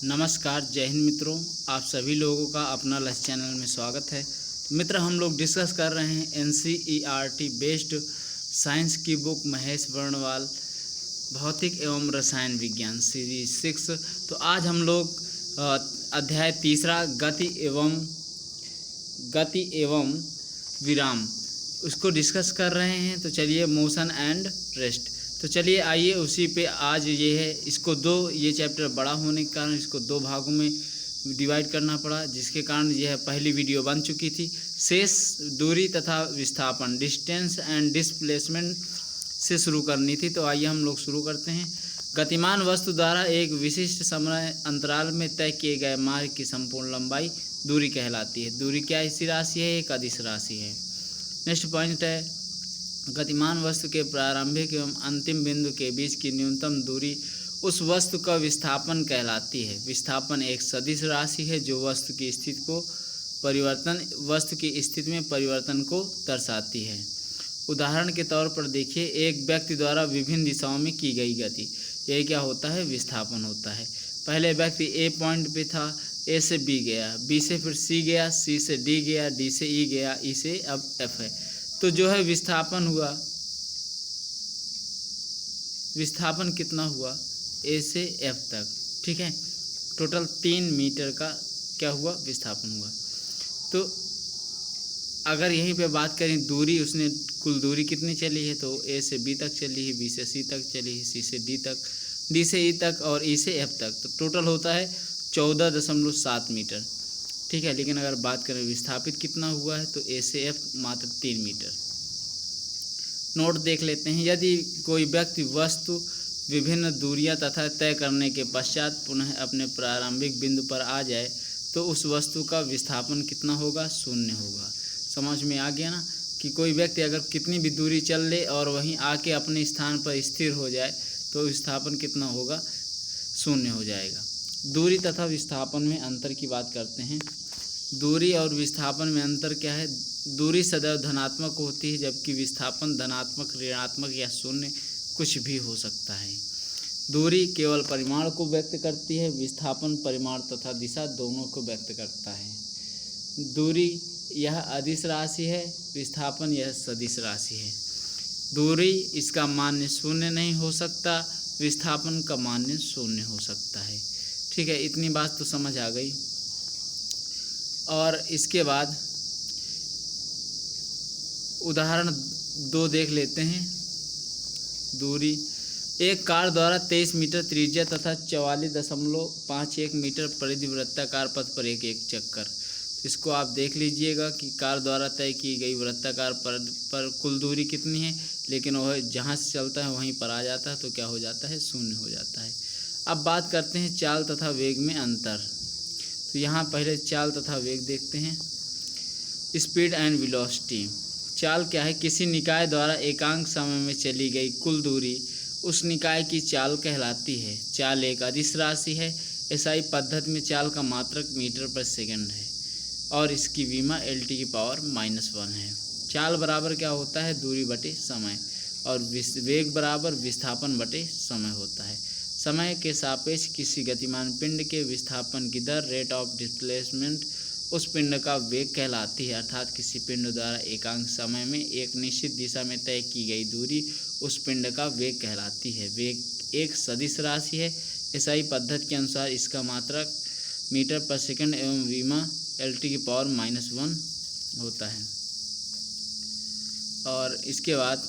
नमस्कार, जय हिंद मित्रों। आप सभी लोगों का अपना लक्ष्य चैनल में स्वागत है। मित्र, हम लोग डिस्कस कर रहे हैं एनसीईआरटी बेस्ड साइंस की बुक महेश वर्णवाल भौतिक एवं रसायन विज्ञान सीरीज 6। तो आज हम लोग अध्याय तीसरा गति एवं विराम उसको डिस्कस कर रहे हैं। तो चलिए, मोशन एंड रेस्ट। तो चलिए आइए उसी पे आज ये है। इसको ये चैप्टर बड़ा होने के कारण इसको दो भागों में डिवाइड करना पड़ा, जिसके कारण यह पहली वीडियो बन चुकी थी। शेष दूरी तथा विस्थापन, डिस्टेंस एंड डिस्प्लेसमेंट से शुरू करनी थी। तो आइए हम लोग शुरू करते हैं। गतिमान वस्तु द्वारा एक विशिष्ट समय अंतराल में तय किए गए मार्ग की संपूर्ण लंबाई दूरी कहलाती है। दूरी क्या ऐसी राशि है? एक अदिश राशि है। नेक्स्ट पॉइंट है, गतिमान वस्तु के प्रारंभिक एवं अंतिम बिंदु के बीच की न्यूनतम दूरी उस वस्तु का विस्थापन कहलाती है। विस्थापन एक सदिश राशि है जो वस्तु की स्थिति में परिवर्तन को दर्शाती है। उदाहरण के तौर पर देखिए, एक व्यक्ति द्वारा विभिन्न दिशाओं में की गई गति, यह क्या होता है? विस्थापन होता है। पहले व्यक्ति ए पॉइंट पे था, ए से बी गया, बी से फिर सी गया, सी से डी गया, डी से ई गया, ई से अब एफ है। तो जो है विस्थापन हुआ, विस्थापन कितना हुआ? ए से एफ तक, ठीक है। टोटल 3 मीटर का क्या हुआ? विस्थापन हुआ। तो अगर यहीं पे बात करें दूरी, उसने कुल दूरी कितनी चली है? तो ए से बी तक चली है, बी से सी तक चली है, सी से डी तक, डी से ई तक और ई से एफ तक। तो टोटल होता है 14.7 मीटर, ठीक है। लेकिन अगर बात करें विस्थापित कितना हुआ है, तो ए से एफ मात्र 3 मीटर। नोट देख लेते हैं। यदि कोई व्यक्ति वस्तु विभिन्न दूरियां तथा तय करने के पश्चात पुनः अपने प्रारंभिक बिंदु पर आ जाए तो उस वस्तु का विस्थापन कितना होगा? 0 होगा। समझ में आ गया ना कि कोई व्यक्ति अगर कितनी भी दूरी चल ले और वहीं आके अपने स्थान पर स्थिर हो जाए तो विस्थापन कितना होगा? 0 हो जाएगा। दूरी तथा विस्थापन में अंतर की बात करते हैं। दूरी और विस्थापन में अंतर क्या है? दूरी सदैव धनात्मक होती है, जबकि विस्थापन धनात्मक, ऋणात्मक या शून्य कुछ भी हो सकता है। दूरी केवल परिमाण को व्यक्त करती है, विस्थापन परिमाण तथा दिशा दोनों को व्यक्त करता है। दूरी यह अदिश राशि है, विस्थापन यह सदिश राशि है। दूरी इसका मान्य 0 नहीं हो सकता, विस्थापन का मान्य 0 हो सकता है, ठीक है। इतनी बात तो समझ आ गई। और इसके बाद उदाहरण 2 देख लेते हैं। दूरी, एक कार द्वारा 23 मीटर त्रिज्या तथा 44.51 मीटर परिधि वृत्ताकार पथ पर एक चक्कर। इसको आप देख लीजिएगा कि कार द्वारा तय की गई वृत्ताकार पर कुल दूरी कितनी है, लेकिन वह जहाँ से चलता है वहीं पर आ जाता है, तो क्या हो जाता है? 0 हो जाता है। अब बात करते हैं चाल तथा वेग में अंतर। तो यहाँ पहले चाल तथा वेग देखते हैं। Speed and velocity. चाल क्या है? किसी निकाय द्वारा एकांक समय में चली गई कुल दूरी उस निकाय की चाल कहलाती है। चाल एक अदिश राशि है। एसआई पद्धति में चाल का मात्रक मीटर पर सेकंड है और इसकी विमा L⁻⁻1 है। चाल बराबर क्या होता है? दूरी बटे समय, और वेग बराबर विस्थापन बटे समय होता है। समय के सापेक्ष किसी गतिमान पिंड के विस्थापन की दर, रेट ऑफ डिस्प्लेसमेंट, उस पिंड का वेग कहलाती है। अर्थात किसी पिंड द्वारा एकांक समय में एक निश्चित दिशा में तय की गई दूरी उस पिंड का वेग कहलाती है। वेग एक सदिश राशि है। एसआई पद्धति के अनुसार इसका मात्रक मीटर पर सेकंड एवं विमा L⁻⁻1 होता है। और इसके बाद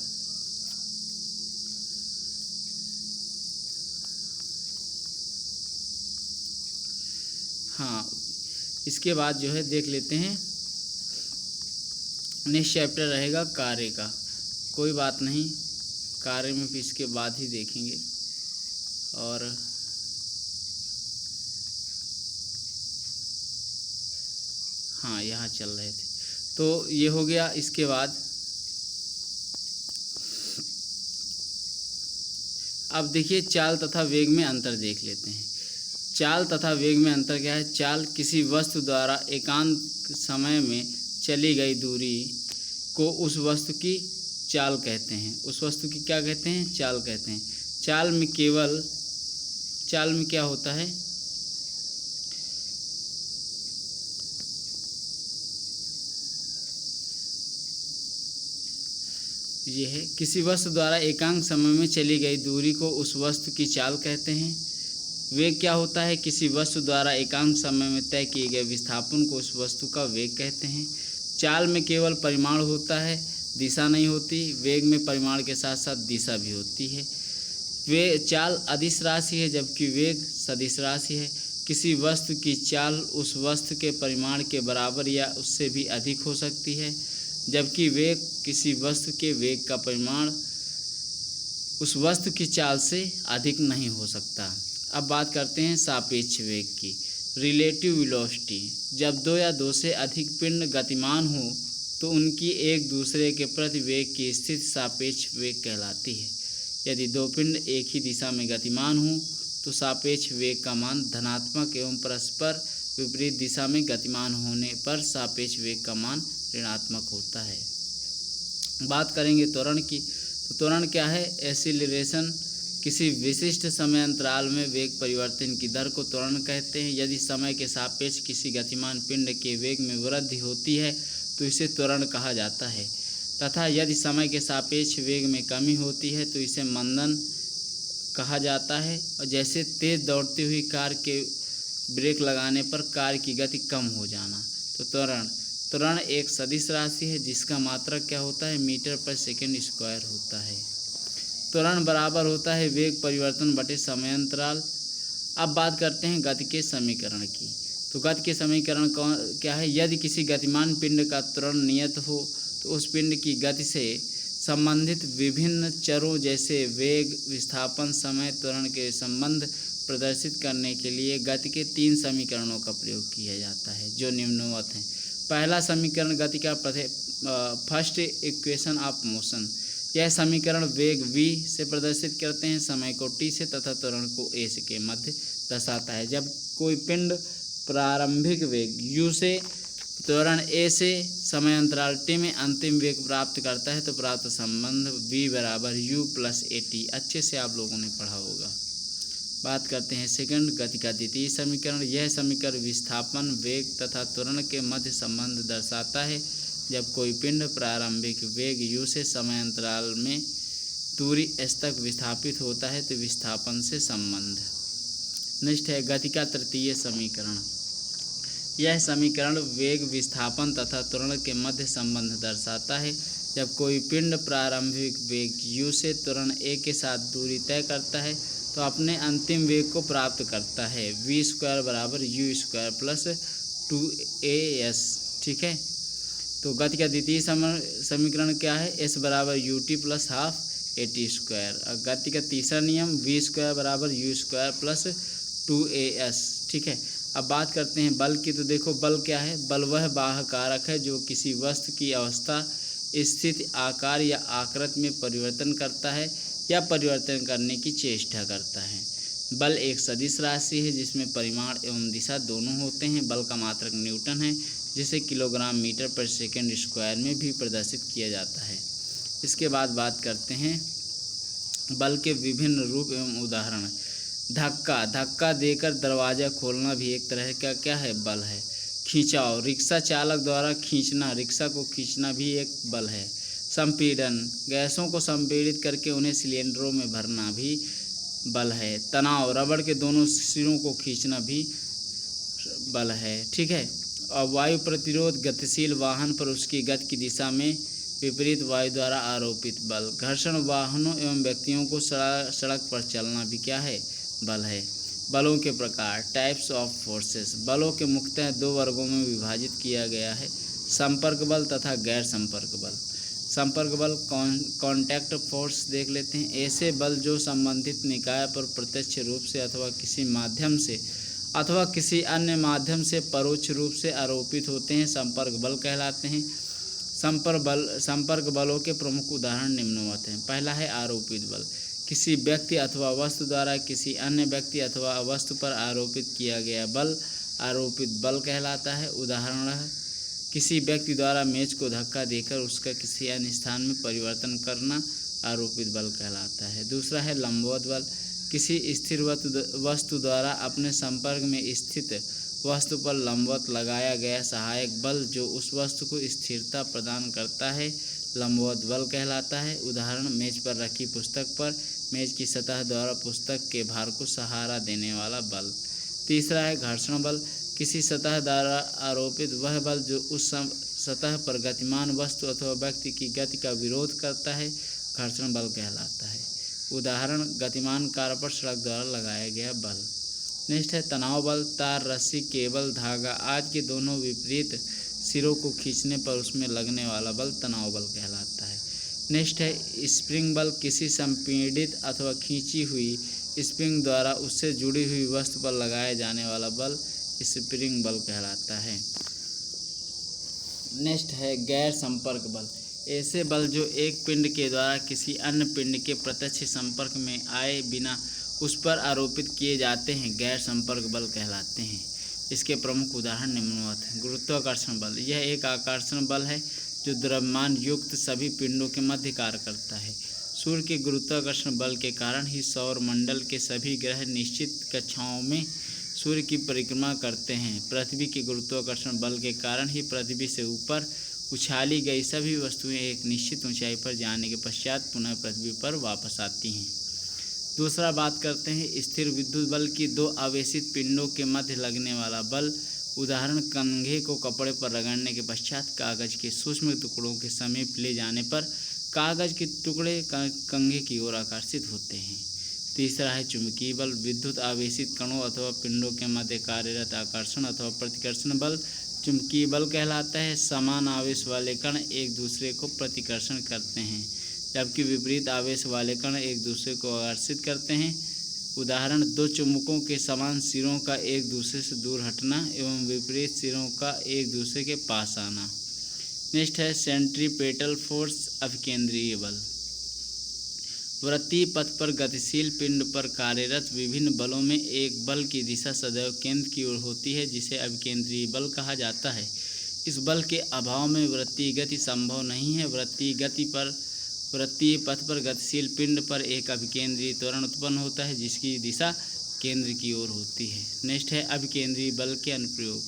इसके बाद जो है देख लेते हैं। नेक्स्ट चैप्टर रहेगा कार्य का। कोई बात नहीं, कार्य में भी इसके बाद ही देखेंगे। और यहाँ चल रहे थे, तो ये हो गया। इसके बाद अब देखिए चाल तथा वेग में अंतर देख लेते हैं। चाल तथा वेग में अंतर क्या है? चाल किसी वस्तु द्वारा एकांक समय में चली गई दूरी को उस वस्तु की चाल कहते हैं। उस वस्तु की क्या कहते हैं? चाल कहते हैं। चाल में क्या होता है? ये है, किसी वस्तु द्वारा एकांक समय में चली गई दूरी को उस वस्तु की चाल कहते हैं। वेग क्या होता है? किसी वस्तु द्वारा एकांक समय में तय किए गए विस्थापन को उस वस्तु का वेग कहते हैं। चाल में केवल परिमाण होता है, दिशा नहीं होती। वेग में परिमाण के साथ साथ दिशा भी होती है। वे चाल अदिश राशि है जबकि वेग सदिश राशि है। किसी वस्तु की चाल उस वस्तु के परिमाण के बराबर या उससे भी अधिक हो सकती है, जबकि वेग किसी वस्तु के वेग का परिमाण उस वस्तु की चाल से अधिक नहीं हो सकता। अब बात करते हैं सापेक्ष वेग की, रिलेटिव वेलोसिटी। जब दो या दो से अधिक पिंड गतिमान हो तो उनकी एक दूसरे के प्रति वेग की स्थिति सापेक्ष वेग कहलाती है। यदि दो पिंड एक ही दिशा में गतिमान हों तो सापेक्ष वेग का मान धनात्मक एवं परस्पर विपरीत दिशा में गतिमान होने पर सापेक्ष वेग का मान ऋणात्मक होता है। बात करेंगे त्वरण की, तो त्वरण क्या है? एक्सीलरेशन। किसी विशिष्ट समय अंतराल में वेग परिवर्तन की दर को त्वरण कहते हैं। यदि समय के सापेक्ष किसी गतिमान पिंड के वेग में वृद्धि होती है तो इसे त्वरण कहा जाता है, तथा यदि समय के सापेक्ष वेग में कमी होती है तो इसे मंदन कहा जाता है। और जैसे तेज दौड़ती हुई कार के ब्रेक लगाने पर कार की गति कम हो जाना। तो त्वरण एक सदिश राशि है जिसका मात्रक क्या होता है? मीटर पर सेकंड स्क्वायर होता है। त्वरण बराबर होता है वेग परिवर्तन बटे समय अंतराल। अब बात करते हैं गति के समीकरण की, तो गति के समीकरण क्या है? यदि किसी गतिमान पिंड का त्वरण नियत हो तो उस पिंड की गति से संबंधित विभिन्न चरों जैसे वेग, विस्थापन, समय, त्वरण के संबंध प्रदर्शित करने के लिए गति के 3 समीकरणों का प्रयोग किया जाता है जो निम्नवत हैं। पहला समीकरण गति का फर्स्ट इक्वेशन ऑफ मोशन। यह समीकरण वेग v से प्रदर्शित करते हैं, समय को t से तथा त्वरण को a से के मध्य दर्शाता है। जब कोई पिंड प्रारंभिक वेग u से, त्वरण a से, समय अंतराल t में अंतिम वेग प्राप्त करता है तो प्राप्त संबंध v बराबर u प्लस at। अच्छे से आप लोगों ने पढ़ा होगा। बात करते हैं सेकंड गति का द्वितीय समीकरण। यह समीकरण विस्थापन, वेग तथा त्वरण के मध्य संबंध दर्शाता है। जब कोई पिंड प्रारंभिक वेग u से समय अंतराल में दूरी s तक विस्थापित होता है तो विस्थापन से संबंध। नेक्स्ट है गति का तृतीय समीकरण। यह समीकरण वेग, विस्थापन तथा त्वरण के मध्य संबंध दर्शाता है। जब कोई पिंड प्रारंभिक वेग u से त्वरण a के साथ दूरी तय करता है तो अपने अंतिम वेग को प्राप्त करता है। v स्क्वायर बराबर u स्क्वायर प्लस 2as। ठीक है, तो गति का द्वितीय समीकरण क्या है? s बराबर ut plus half at square. और गति का तीसरा नियम v स्क्वायर बराबर u स्क्वायर प्लस 2as। ठीक है, अब बात करते हैं बल की, तो देखो बल क्या है? बल वह बाह्य कारक है जो किसी वस्तु की अवस्था, स्थिति, आकार या आकृति में परिवर्तन करता है या परिवर्तन करने की चेष्टा करता है। बल एक सदिश राशि है जिसमें परिमाण एवं दिशा दोनों होते हैं। बल का मात्रक न्यूटन है जिसे किलोग्राम मीटर पर सेकंड स्क्वायर में भी प्रदर्शित किया जाता है। इसके बाद बात करते हैं बल के विभिन्न रूप एवं उदाहरण। धक्का देकर दरवाज़ा खोलना भी एक तरह का क्या है? बल है। खिंचाव, रिक्शा चालक द्वारा खींचना, रिक्शा को खींचना भी एक बल है। संपीड़न, गैसों को संपीड़ित करके उन्हें सिलेंडरों में भरना भी बल है। तनाव, रबड़ के दोनों सिरों को खींचना भी बल है। ठीक है, और वायु प्रतिरोध, गतिशील वाहन पर उसकी गति की दिशा में विपरीत वायु द्वारा आरोपित बल। घर्षण, वाहनों एवं व्यक्तियों को सड़क पर चलना भी क्या है? बल है। बलों के प्रकार, टाइप्स ऑफ फोर्सेस। बलों के मुख्यतः 2 वर्गों में विभाजित किया गया है, संपर्क बल तथा गैर संपर्क बल। संपर्क बल कॉन्टैक्ट फोर्स देख लेते हैं। ऐसे बल जो संबंधित निकाय पर प्रत्यक्ष रूप से अथवा किसी माध्यम से अथवा किसी अन्य माध्यम से परोक्ष रूप से आरोपित होते हैं, संपर्क बल कहलाते हैं। संपर्क बलों के प्रमुख उदाहरण निम्नवत हैं। पहला है आरोपित बल। किसी व्यक्ति अथवा वस्तु द्वारा किसी अन्य व्यक्ति अथवा वस्तु पर आरोपित किया गया बल आरोपित बल कहलाता है। उदाहरण, किसी व्यक्ति द्वारा मेज को धक्का देकर उसका किसी अन्य स्थान में परिवर्तन करना आरोपित बल कहलाता है। दूसरा है लंबवत बल। किसी स्थिर वस्तु द्वारा अपने संपर्क में स्थित वस्तु पर लंबवत लगाया गया सहायक बल जो उस वस्तु को स्थिरता प्रदान करता है। लंबवत बल कहलाता है। उदाहरण मेज पर रखी पुस्तक पर मेज की सतह द्वारा पुस्तक के भार को सहारा देने वाला बल। तीसरा है घर्षण बल। किसी सतह द्वारा आरोपित वह बल जो उस सतह पर गतिमान वस्तु अथवा व्यक्ति की गति का विरोध करता है घर्षण बल कहलाता है। उदाहरण गतिमान कार पर सड़क द्वारा लगाया गया बल। नेक्स्ट है तनाव बल। तार, रस्सी, केबल, धागा आदि के दोनों विपरीत सिरों को खींचने पर उसमें लगने वाला बल तनाव बल कहलाता है। नेक्स्ट है स्प्रिंग बल। किसी संपीड़ित अथवा खींची हुई स्प्रिंग द्वारा उससे जुड़ी हुई वस्तु पर लगाया जाने वाला बल स्प्रिंग बल कहलाता है। नेक्स्ट है गैर संपर्क बल। ऐसे बल जो एक पिंड के द्वारा किसी अन्य पिंड के प्रत्यक्ष संपर्क में आए बिना उस पर आरोपित किए जाते हैं गैर संपर्क बल कहलाते हैं। इसके प्रमुख उदाहरण निम्नवत हैं। गुरुत्वाकर्षण बल। यह एक आकर्षण बल है जो द्रव्यमान युक्त सभी पिंडों के मध्य कार्य करता है। सूर्य के गुरुत्वाकर्षण बल के कारण ही सौर मंडल के सभी ग्रह निश्चित कक्षाओं में सूर्य की परिक्रमा करते हैं। पृथ्वी के गुरुत्वाकर्षण बल के कारण ही पृथ्वी से ऊपर उछाली गई सभी वस्तुएं एक निश्चित ऊंचाई पर जाने के पश्चात पुनः पृथ्वी पर वापस आती हैं। दूसरा बात करते हैं स्थिर विद्युत बल की। दो आवेशित पिंडों के मध्य लगने वाला बल। उदाहरण कंघे को कपड़े पर रगड़ने के पश्चात कागज के सूक्ष्म टुकड़ों के समीप ले जाने पर कागज के टुकड़े कंघे की ओर आकर्षित होते हैं। तीसरा है चुंबकीय बल। विद्युत आवेशित कणों अथवा पिंडों के मध्य कार्यरत आकर्षण अथवा प्रतिकर्षण बल चुंबकीय बल कहलाता है। समान आवेश वाले कण एक दूसरे को प्रतिकर्षण करते हैं जबकि विपरीत आवेश वाले कण एक दूसरे को आकर्षित करते हैं। उदाहरण दो चुंबकों के समान सिरों का एक दूसरे से दूर हटना एवं विपरीत सिरों का एक दूसरे के पास आना। नेक्स्ट है सेंट्रीपेटल फोर्स अभिकेंद्रीय बल। वृत्तीय पथ पर गतिशील पिंड पर कार्यरत विभिन्न बलों में एक बल की दिशा सदैव केंद्र की ओर होती है जिसे अभिकेंद्रीय बल कहा जाता है। इस बल के अभाव में वृत्तीय गति संभव नहीं है। वृत्तीय पथ पर गतिशील पिंड पर एक अभिकेंद्रीय त्वरण उत्पन्न होता है जिसकी दिशा केंद्र की ओर होती है। नेक्स्ट है अभिकेंद्रीय बल के अनुप्रयोग।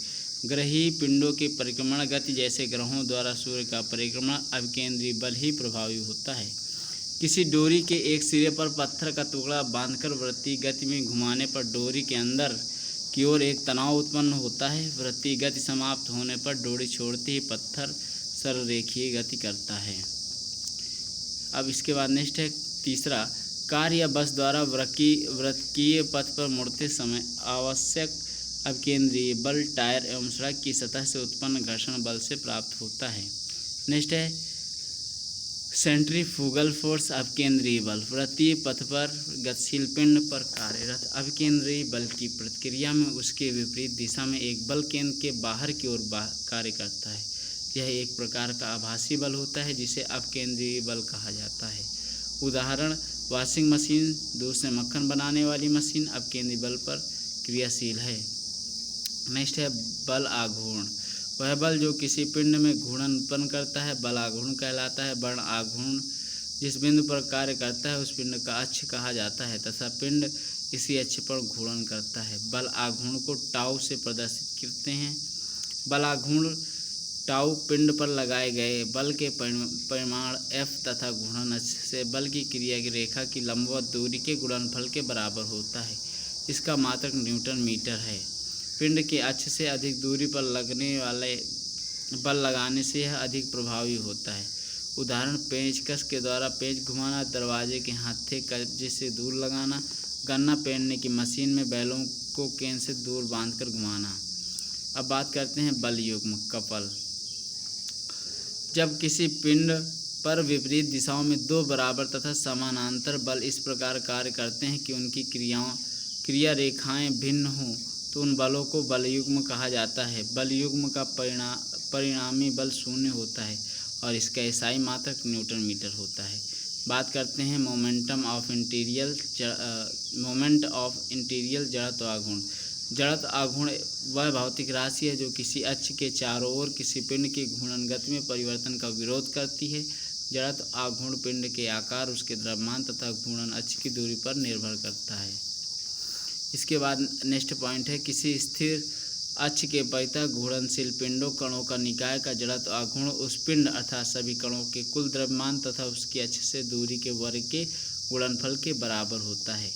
ग्रहीय पिंडों की परिक्रमण गति जैसे ग्रहों द्वारा सूर्य का परिक्रमण अभिकेंद्रीय बल ही प्रभावी होता है। किसी डोरी के एक सिरे पर पत्थर का टुकड़ा बांधकर वृत्तीय गति में घुमाने पर डोरी के अंदर की ओर एक तनाव उत्पन्न होता है। वृत्तीय गति समाप्त होने पर डोरी छोड़ते ही पत्थर सररेखीय गति करता है। अब इसके बाद नेक्स्ट है तीसरा, कार या बस द्वारा वृत्तीय पथ पर मुड़ते समय आवश्यक अभिकेंद्रीय बल टायर एवं सड़क की सतह से उत्पन्न घर्षण बल से प्राप्त होता है। नेक्स्ट है सेंट्रीफ्यूगल फोर्स अभिकेंद्रीय बल। वृत्तीय पथ पर गतिशील पिंड पर कार्यरत अभिकेंद्रीय बल की प्रतिक्रिया में उसके विपरीत दिशा में एक बल केंद्र के बाहर की ओर कार्य करता है। यह एक प्रकार का आभासी बल होता है जिसे अभिकेंद्रीय बल कहा जाता है। उदाहरण वॉशिंग मशीन, दूध से मक्खन बनाने वाली मशीन अभिकेंद्रीय बल पर क्रियाशील है। नेक्स्ट है बल आघूर्ण। वह बल जो किसी पिंड में घूर्णन उत्पन्न करता है बल आघूर्ण कहलाता है। बल आघूर्ण जिस बिंदु पर कार्य करता है उस पिंड का अक्ष कहा जाता है तथा पिंड इसी अक्ष पर घूर्णन करता है। बल आघूर्ण को टाउ से प्रदर्शित करते हैं। बल आघूर्ण टाउ पिंड पर लगाए गए बल के परिमाण F तथा घूर्णन अक्ष से बल की क्रिया की रेखा की लंबवत दूरी के गुणनफल के बराबर होता है। इसका मात्रक न्यूटन मीटर है। पिंड के अक्ष से अधिक दूरी पर लगने वाले बल लगाने से यह अधिक प्रभावी होता है। उदाहरण पेंचकस के द्वारा पेंच घुमाना, दरवाजे के हाथे कब्जे से दूर लगाना, गन्ना पेरने की मशीन में बैलों को केंद्र से दूर बांधकर घुमाना। अब बात करते हैं बल युग्म कपल। जब किसी पिंड पर विपरीत दिशाओं में दो बराबर तथा समानांतर बल इस प्रकार कार्य करते हैं कि उनकी क्रिया रेखाएं भिन्न हों तो उन बलों को बल युग्म कहा जाता है। बल युग्म का परिणामी बल शून्य होता है और इसका इकाई मात्रक न्यूटन मीटर होता है। बात करते हैं मोमेंट ऑफ इंटीरियल जड़त्व आघूर्ण। जड़त्व आघूर्ण वह भौतिक राशि है जो किसी अक्ष के चारों ओर किसी पिंड की घूर्णन गति में परिवर्तन का विरोध करती है। जड़त्व आघूर्ण पिंड के आकार, उसके द्रव्यमान तथा घूर्णन अक्ष की दूरी पर निर्भर करता है। इसके बाद नेक्स्ट पॉइंट है किसी स्थिर अक्ष के परितः घूर्णनशील पिंडों कणों का निकाय का जड़त्व आघूर्ण उस पिंड अर्थात सभी कणों के कुल द्रव्यमान तथा उसकी अक्ष से दूरी के वर्ग के गुणनफल के बराबर होता है।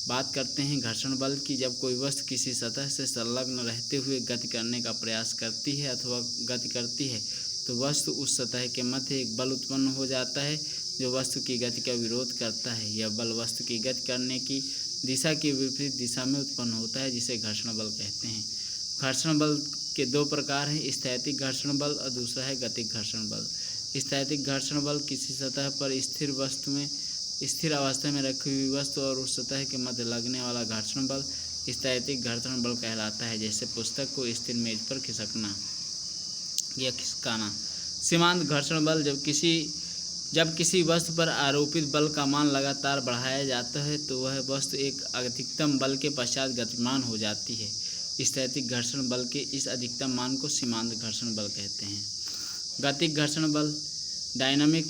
बात करते हैं घर्षण बल की। जब कोई वस्तु किसी सतह से संलग्न रहते हुए गति करने का प्रयास करती है अथवा गति करती है तो वस्तु उस सतह के मध्य एक बल उत्पन्न हो जाता है जो वस्तु की गति का विरोध करता है। यह बल वस्तु की गति करने की दिशा की विपरीत दिशा में उत्पन्न होता है, जिसे घर्षण बल कहते हैं। घर्षण बल के दो प्रकार हैं, स्थैतिक घर्षण बल और दूसरा है गतिक घर्षण बल। स्थैतिक घर्षण बल किसी सतह पर स्थिर अवस्था में रखी हुई वस्तु और उस सतह के मध्य लगने वाला घर्षण बल स्थैतिक घर्षण बल कहलाता है। जैसे पुस्तक को स्थिर मेज पर खिसकना या खिसकाना। सीमांत घर्षण बल जब किसी वस्तु पर आरोपित बल का मान लगातार बढ़ाया जाता है तो वह वस्तु एक अधिकतम बल के पश्चात गतिमान हो जाती है। स्थैतिक घर्षण बल के इस अधिकतम मान को सीमांत घर्षण बल कहते हैं। गतिक घर्षण बल डायनामिक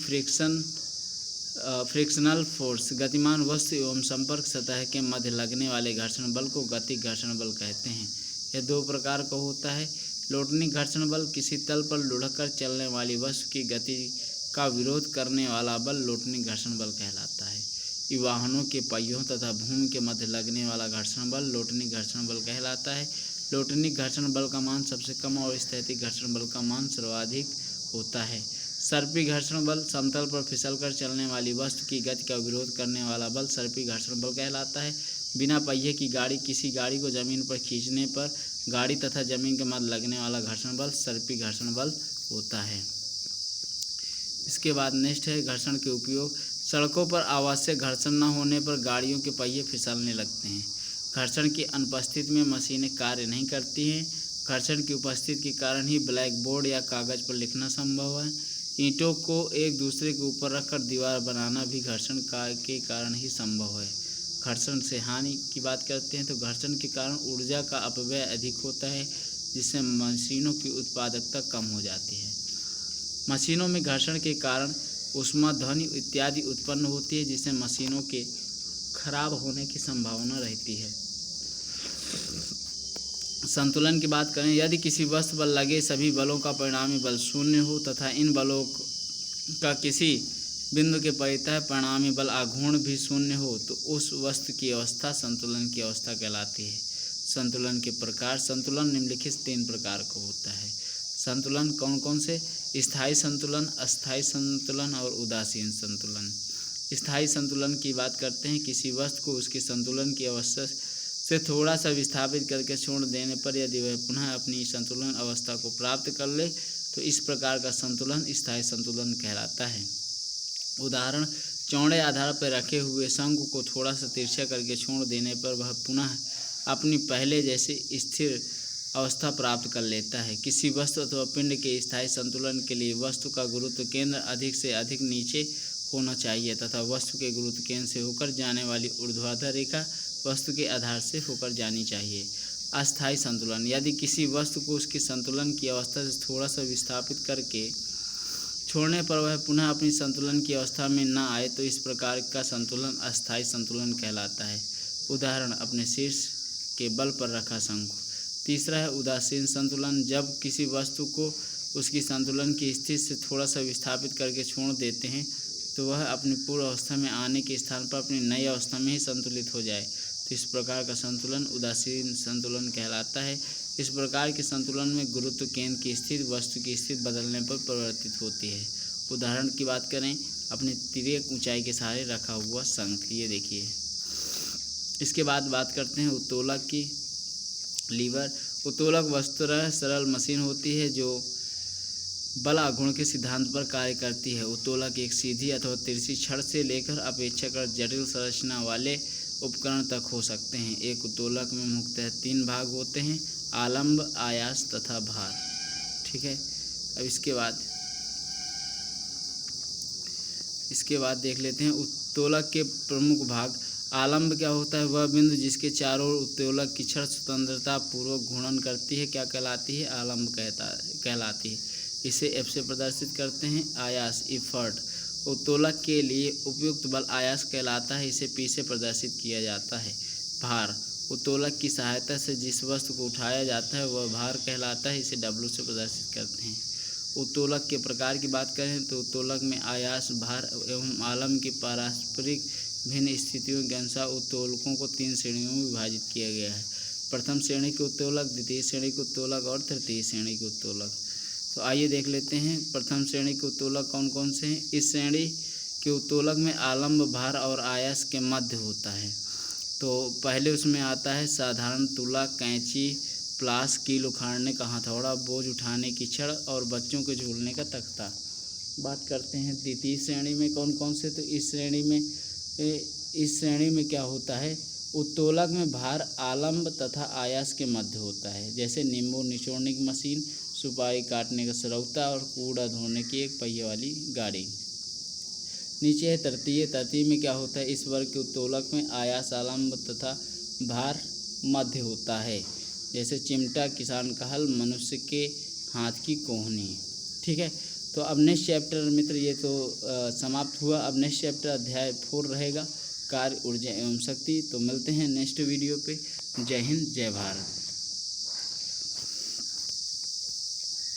फ्रिक्शनल फोर्स गतिमान वस्तु एवं संपर्क सतह के मध्य लगने वाले घर्षण बल को गतिक घर्षण बल कहते हैं। यह दो प्रकार का होता है। लोटनिक घर्षण बल किसी तल पर लुढ़क चलने वाली वस्तु की गति का विरोध करने वाला बल लोटनिक घर्षण बल कहलाता है। वाहनों के पहियों तथा भूमि के मध्य लगने वाला घर्षण बल लोटनिक घर्षण बल कहलाता है। लोटनिक घर्षण बल का मान सबसे कम और स्थैतिक घर्षण बल का मान सर्वाधिक होता है। सर्पी घर्षण बल समतल पर फिसलकर चलने वाली वस्तु की गति का विरोध करने वाला बल सर्पी घर्षण बल कहलाता है। बिना पहिए की गाड़ी किसी गाड़ी को जमीन पर खींचने पर गाड़ी तथा जमीन के मध्य लगने वाला घर्षण बल सर्पी घर्षण बल होता है। इसके बाद नेक्स्ट है घर्षण के उपयोग। सड़कों पर आवश्यक घर्षण न होने पर गाड़ियों के पहिए फिसलने लगते हैं। घर्षण की अनुपस्थिति में मशीनें कार्य नहीं करती हैं। घर्षण की उपस्थिति के कारण ही ब्लैक बोर्ड या कागज पर लिखना संभव है। ईंटों को एक दूसरे के ऊपर रखकर दीवार बनाना भी घर्षण के कारण ही संभव है। घर्षण से हानि की बात करते हैं तो घर्षण के कारण ऊर्जा का अपव्यय अधिक होता है, जिससे मशीनों की उत्पादकता कम हो जाती है। मशीनों में घर्षण के कारण ऊष्मा, ध्वनि इत्यादि उत्पन्न होती है, जिससे मशीनों के खराब होने की संभावना रहती है। संतुलन की बात करें, यदि किसी वस्तु पर लगे सभी बलों का परिणामी बल शून्य हो तथा इन बलों का किसी बिंदु के परितः परिणामी बल आघूर्ण भी शून्य हो तो उस वस्तु की अवस्था संतुलन की अवस्था कहलाती है। संतुलन के प्रकार। संतुलन निम्नलिखित 3 प्रकार का होता है। संतुलन कौन कौन से? स्थायी संतुलन, अस्थायी संतुलन और उदासीन संतुलन। स्थायी संतुलन की बात करते हैं, किसी वस्तु को उसके संतुलन की अवस्था से थोड़ा सा विस्थापित करके छोड़ देने पर यदि वह पुनः अपनी संतुलन अवस्था को प्राप्त कर ले तो इस प्रकार का संतुलन स्थायी संतुलन कहलाता है। उदाहरण, चौड़े आधार पर रखे हुए शंकु को थोड़ा सा तिरछा करके छोड़ देने पर वह पुनः अपनी पहले जैसी स्थिर अवस्था प्राप्त कर लेता है। किसी वस्तु अथवा पिंड के स्थायी संतुलन के लिए वस्तु का गुरुत्व केंद्र अधिक से अधिक नीचे होना चाहिए तथा वस्तु के गुरुत्व केंद्र से होकर जाने वाली ऊर्ध्वाधर रेखा वस्तु के आधार से होकर जानी चाहिए। अस्थायी संतुलन, यदि किसी वस्तु को उसके संतुलन की अवस्था से थोड़ा सा विस्थापित करके छोड़ने पर वह पुनः अपनी संतुलन की अवस्था में न आए तो इस प्रकार का संतुलन अस्थायी संतुलन कहलाता है। उदाहरण, अपने शीर्ष के बल पर रखा शंकु। तीसरा है उदासीन संतुलन, जब किसी वस्तु को उसकी संतुलन की स्थिति से थोड़ा सा विस्थापित करके छोड़ देते हैं तो वह अपनी पूर्व अवस्था में आने के स्थान पर अपनी नई अवस्था में ही संतुलित हो जाए तो इस प्रकार का संतुलन उदासीन संतुलन कहलाता है। इस प्रकार के संतुलन में गुरुत्व केंद्र की स्थिति वस्तु की स्थिति बदलने पर परिवर्तित होती है। उदाहरण की बात करें, अपनी तिर्यक ऊंचाई के सहारे रखा हुआ शंख, ये देखिए। इसके बाद बात करते हैं उत्तोलक की। लीवर। उत्तोलक वस्तुतः सरल मशीन होती है जो बल आघूर्ण के सिद्धांत पर कार्य करती है। उत्तोलक एक सीधी अथवा तिरछी छड़ से लेकर अपेक्षाकृत जटिल संरचना वाले उपकरण तक हो सकते हैं। एक उत्तोलक में मुख्यतः 3 भाग होते हैं, आलंब, आयास तथा भार। ठीक है। अब इसके बाद देख लेते हैं उत्तोलक के प्रमुख भाग। आलंब क्या होता है? वह बिंदु जिसके चारों ओर उत्तोलक की छड़ स्वतंत्रता पूर्वक घूर्णन करती है क्या कहलाती है? आलंब कहलाती है। इसे एफ से प्रदर्शित करते हैं। आयास, इफर्ट, उत्तोलक के लिए उपयुक्त बल आयास कहलाता है। इसे पी से प्रदर्शित किया जाता है। भार, उत्तोलक की सहायता से जिस वस्तु को उठाया जाता है वह भार कहलाता है। इसे W से प्रदर्शित करते हैं। उत्तोलक के प्रकार की बात करें तो उत्तोलक में आयास, भार एवं आलम की पारस्परिक भिन्न स्थितियों के अनुसार उत्तोलकों को 3 श्रेणियों में विभाजित किया गया है। प्रथम श्रेणी के उत्तोलक, द्वितीय श्रेणी के उत्तोलक और तृतीय श्रेणी के उत्तोलक। तो आइए देख लेते हैं प्रथम श्रेणी के उत्तोलक कौन कौन से हैं। इस श्रेणी के उत्तोलक में आलम्ब, भार और आयास के मध्य होता है। तो पहले उसमें आता है साधारण तुला, कैंची, प्लास, कील उखाड़ने का हथौड़ा, बोझ उठाने की छड़ और बच्चों के झूलने का तख्ता। बात करते हैं द्वितीय श्रेणी में कौन कौन से। तो इस श्रेणी में क्या होता है, उत्तोलक में भार आलम्ब तथा आयास के मध्य होता है, जैसे नींबू निचोड़ने की मशीन, सुपारी काटने का सरौता और कूड़ा धोने की एक पहिए वाली गाड़ी। नीचे है तृतीय। तृतीय में क्या होता है, इस वर्ग के उत्तोलक में आयास, आलम्ब तथा भार मध्य होता है, जैसे चिमटा, किसान का हल, मनुष्य के हाथ की कोहनी। ठीक है। तो अब नेक्स्ट चैप्टर मित्र ये तो समाप्त हुआ। अब नेक्स्ट चैप्टर अध्याय 4 रहेगा, कार्य, ऊर्जा एवं शक्ति। तो मिलते हैं नेक्स्ट वीडियो पे। जय हिंद, जय भारत।